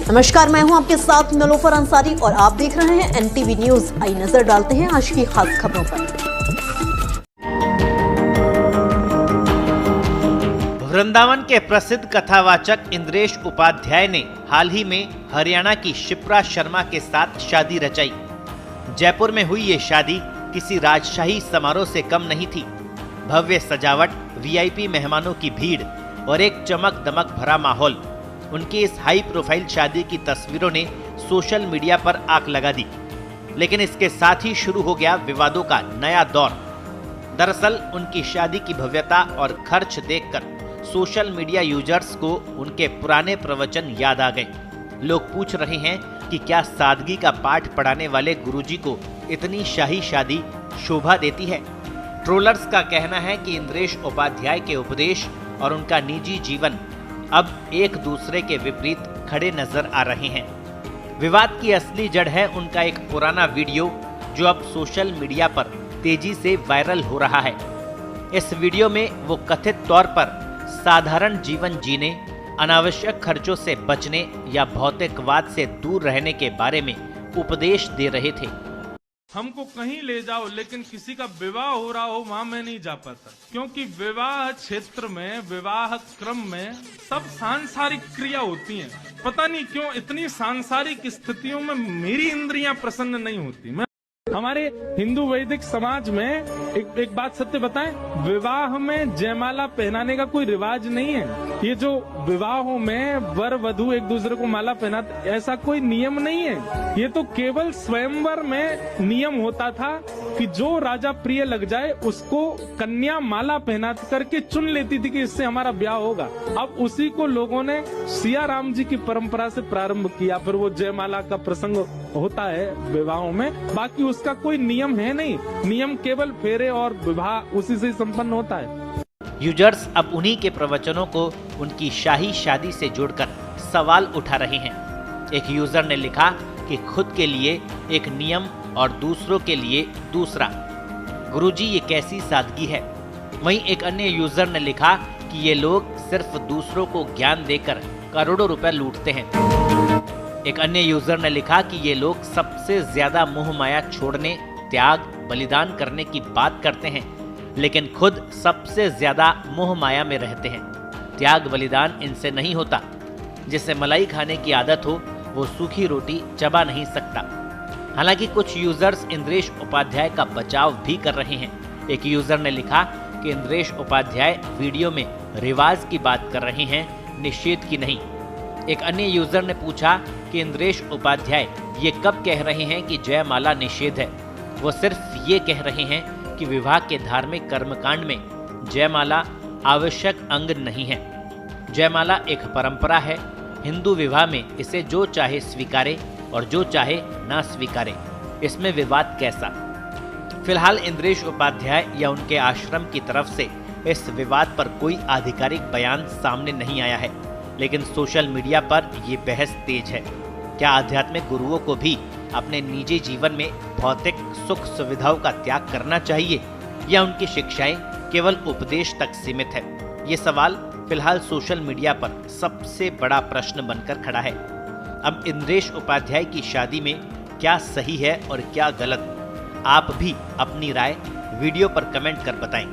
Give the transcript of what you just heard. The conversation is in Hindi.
नमस्कार, मैं हूं आपके साथ निलोफर अंसारी और आप देख रहे हैं एनटीवी न्यूज। आई नजर डालते हैं आज की खास खबरों पर। वृंदावन के प्रसिद्ध कथावाचक इंद्रेश उपाध्याय ने हाल ही में हरियाणा की शिप्रा शर्मा के साथ शादी रचाई। जयपुर में हुई ये शादी किसी राजशाही समारोह से कम नहीं थी। भव्य सजावट, वीआईपी मेहमानों की भीड़ और एक चमक दमक भरा माहौल। उनकी इस हाई प्रोफाइल शादी की तस्वीरों ने सोशल मीडिया पर आग लगा दी। लेकिन इसके साथ ही शुरू हो गया विवादों का नया दौर। दरअसल उनकी शादी की भव्यता और खर्च देखकर सोशल मीडिया यूजर्स को उनके पुराने प्रवचन याद आ गए। लोग पूछ रहे हैं कि क्या सादगी का पाठ पढ़ाने वाले गुरुजी को इतनी शाही शादी शोभा देती है। ट्रोलर्स का कहना है कि इंद्रेश उपाध्याय के उपदेश और उनका निजी जीवन अब एक दूसरे के विपरीत खड़े नजर आ रहे हैं। विवाद की असली जड़ है उनका एक पुराना वीडियो जो अब सोशल मीडिया पर तेजी से वायरल हो रहा है। इस वीडियो में वो कथित तौर पर साधारण जीवन जीने, अनावश्यक खर्चों से बचने या भौतिकवाद से दूर रहने के बारे में उपदेश दे रहे थे। हमको कहीं ले जाओ लेकिन किसी का विवाह हो रहा हो वहां मैं नहीं जा पाता, क्योंकि विवाह क्षेत्र में, विवाह क्रम में सब सांसारिक क्रिया होती हैं। पता नहीं क्यों इतनी सांसारिक स्थितियों में मेरी इंद्रियां प्रसन्न नहीं होती। हमारे हिंदू वैदिक समाज में एक बात सत्य बताएं, विवाह में जयमाला पहनाने का कोई रिवाज नहीं है। ये जो विवाहों में वर वधू एक दूसरे को माला पहनाते, ऐसा कोई नियम नहीं है। ये तो केवल स्वयंवर में नियम होता था कि जो राजा प्रिय लग जाए उसको कन्या माला पहना करके चुन लेती थी कि इससे हमारा ब्याह होगा। अब उसी को लोगों ने सिया राम जी की परंपरा से प्रारंभ किया। फिर वो जयमाला का प्रसंग होता है विवाहों में, बाकी उसका कोई नियम है नहीं। नियम केवल फेरे और विवाह उसी से संपन्न होता है। यूजर्स अब उन्हीं के प्रवचनों को उनकी शाही शादी से जोड़कर सवाल उठा रहे हैं। एक यूजर ने लिखा कि खुद के लिए एक नियम और दूसरों के लिए दूसरा। गुरुजी ये कैसी सादगी है। वहीं एक अन्य यूजर ने लिखा कि ये लोग सिर्फ दूसरों को ज्ञान देकर करोड़ों रुपए लूटते हैं। एक अन्य यूजर ने लिखा कि ये लोग सबसे ज्यादा मोह माया छोड़ने, त्याग, बलिदान करने की बात करते हैं, लेकिन खुद सबसे ज्यादा मोह माया में रहते हैं। त्याग बलिदान इनसे नहीं होता। जिसे मलाई खाने की आदत हो वो सूखी रोटी चबा नहीं सकता। हालांकि कुछ यूजर्स इंद्रेश उपाध्याय का बचाव भी कर रहे हैं। एक यूजर ने लिखा कि इंद्रेश उपाध्याय वीडियो में रिवाज की बात कर रहे हैं, निषेध की नहीं। एक अन्य यूजर ने पूछा कि इंद्रेश उपाध्याय ये कब कह रहे हैं कि जयमाला निषेध है। वो सिर्फ ये कह रहे हैं कि विवाह के धार्मिक कर्मकांड में जयमाला आवश्यक अंग नहीं है। जयमाला एक परंपरा है। हिंदू विवाह में इसे जो चाहे स्वीकारे और जो चाहे ना स्वीकारे, इसमें विवाद कैसा। फिलहाल इंद्रेश उपाध्याय या उनके आश्रम की तरफ से इस विवाद पर कोई आधिकारिक बयान सामने नहीं आया है, लेकिन सोशल मीडिया पर ये बहस तेज है। क्या आध्यात्मिक गुरुओं को भी अपने निजी जीवन में भौतिक सुख सुविधाओं का त्याग करना चाहिए या उनकी शिक्षाएं केवल उपदेश तक सीमित है? ये सवाल फिलहाल सोशल मीडिया पर सबसे बड़ा प्रश्न बनकर खड़ा है। अब इंद्रेश उपाध्याय की शादी में क्या सही है और क्या गलत, आप भी अपनी राय वीडियो पर कमेंट कर बताएं।